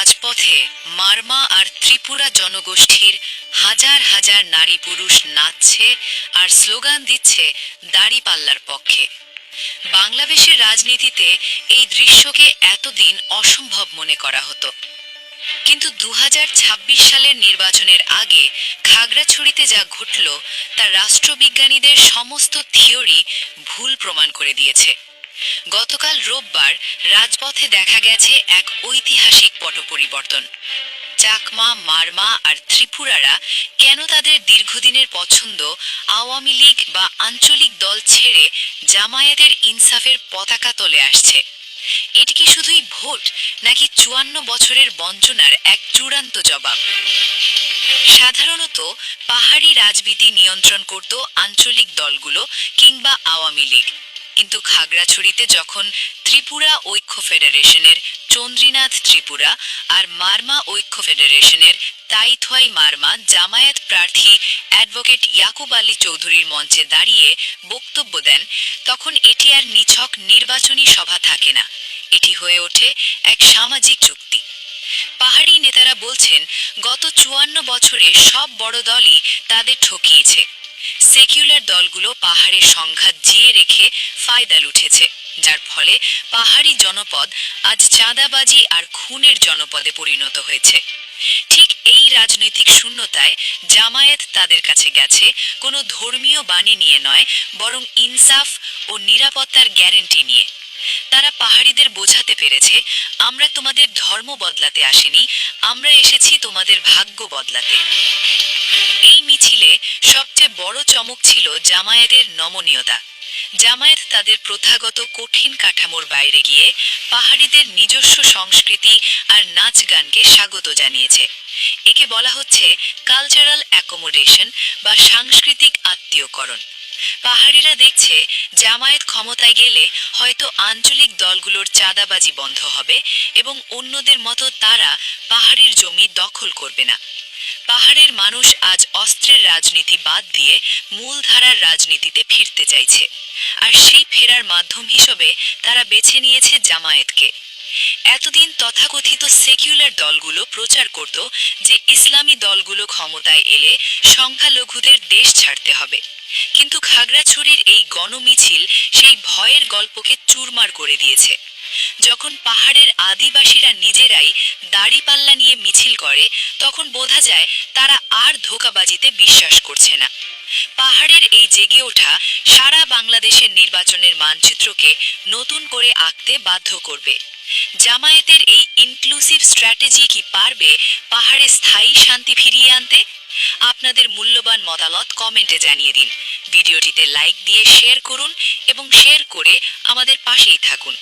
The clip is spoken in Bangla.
রাজপথে মারমা আর ত্রিপুরা জনগোষ্ঠীর হাজার হাজার নারী পুরুষ নাচছে আর স্লোগান দিচ্ছে দাড়িপাল্লার পক্ষে। বাংলাদেশের রাজনীতিতে এই দৃশ্যকে এতদিন অসম্ভব মনে করা হতো, কিন্তু ২০২৬ সালের নির্বাচনের আগে খাগড়াছড়িতে যা ঘটল তা রাষ্ট্রবিজ্ঞানীদের সমস্ত থিওরি ভুল প্রমাণ করে দিয়েছে। গতকাল রোববার রাজপথে দেখা গেছে এক ঐতিহাসিক পট পরিবর্তন। চাকমা, মারমা আর ত্রিপুরারা কেন তাদের দীর্ঘদিনের পছন্দ আওয়ামী লীগ বা আঞ্চলিক দল ছেড়ে জামায়াতের ইনসাফের পতাকা তলে আসছে? এটি কি শুধুই ভোট, নাকি ৫৪ বছরের বঞ্চনার এক চূড়ান্ত জবাব? সাধারণত পাহাড়ি রাজনীতি নিয়ন্ত্রণ করত আঞ্চলিক দলগুলো কিংবা আওয়ামী লীগ, কিন্তু খাগড়াছড়িতে যখন ত্রিপুরা ঐক্য ফেডারেশনের চন্দ্রীনাথ ত্রিপুরা আর মারমা ঐক্য ফেডারেশনের তাইথোয়াই মারমা জামায়াত প্রার্থী অ্যাডভোকেট ইয়াকুব আলী চৌধুরীর মঞ্চে দাঁড়িয়ে বক্তব্য দেন, তখন এটি আর নিছক নির্বাচনী সভা থাকে না, এটি হয়ে ওঠে এক সামাজিক চুক্তি। পাহাড়ি নেতারা বলছেন, গত ৫৪ বছরে সব বড় দলই তাদের ঠকিয়েছে। সেকুলার দলগুলো পাহাড়ের সংঘাত জিয়ে রেখে ফায়দা লুঠেছে, যার ফলে পাহাড়ি জনপদ আজ চাঁদাবাজি আর খুনের জনপদে পরিণত হয়েছে। ঠিক এই রাজনৈতিক শূন্যতায় জামায়াত তাদের কাছে গেছে কোনো ধর্মীয় বাণী নিয়ে নয়, বরং ইনসাফ ও নিরাপত্তার গ্যারান্টি নিয়ে। তারা পাহাড়িদের বোঝাতে পেরেছে, আমরা তোমাদের ধর্ম বদলাতে আসিনি, আমরা এসেছি তোমাদের ভাগ্য বদলাতে। এই মিছিলে সবচেয়ে বড় চমক ছিল জামায়াতের নমনীয়তা। জামায়াত তাদের প্রথাগত কঠিন কাঠামোর বাইরে গিয়ে পাহাড়িদের নিজস্ব সংস্কৃতি আর নাচ গানকে স্বাগত জানিয়েছে। একে বলা হচ্ছে কালচারাল অ্যাকোমোডেশন বা সাংস্কৃতিক আত্মীয়করণ। পাহাড়িরা দেখছে, জামায়াত ক্ষমতায় গেলে হয়তো আঞ্চলিক দলগুলোর চাঁদাবাজি বন্ধ হবে এবং অন্যদের মতো তারা পাহাড়ের জমি দখল করবে না। পাহাড়ের মানুষ আজ অস্ত্রের রাজনীতি বাদ দিয়ে মূলধারার রাজনীতিতে ফিরতে চাইছে, আর সেই ফেরার মাধ্যম হিসেবে তারা বেছে নিয়েছে জামায়াতকে। এতদিন তথাকথিত সেকুলার দলগুলো প্রচার করত যে ইসলামী দলগুলো ক্ষমতায় এলে সংখ্যালঘুদের দেশ ছাড়তে হবে, কিন্তু খাগড়াছড়ির এই গণমিছিল সেই ভয়ের গল্পকে চুরমার করে দিয়েছে। যখন পাহাড়ের আদিবাসীরা নিজেরাই দাড়িপাল্লা নিয়ে মিছিল করে, তখন বোঝা যায় তারা আর ধোঁকাবাজিতে বিশ্বাস করছে না। পাহাড়ের এই জেগে ওঠা সারা বাংলাদেশের নির্বাচনের মানচিত্রকে নতুন করে আঁকতে বাধ্য করবে। জামায়াতের এই ইনক্লুসিভ স্ট্র্যাটেজি কি পারবে পাহাড়ে স্থায়ী শান্তি ফিরিয়ে আনতে? আপনাদের মূল্যবান মতামত কমেন্টে জানিয়ে দিন। ভিডিওটিতে লাইক দিয়ে শেয়ার করুন এবং শেয়ার করে আমাদের পাশেই থাকুন।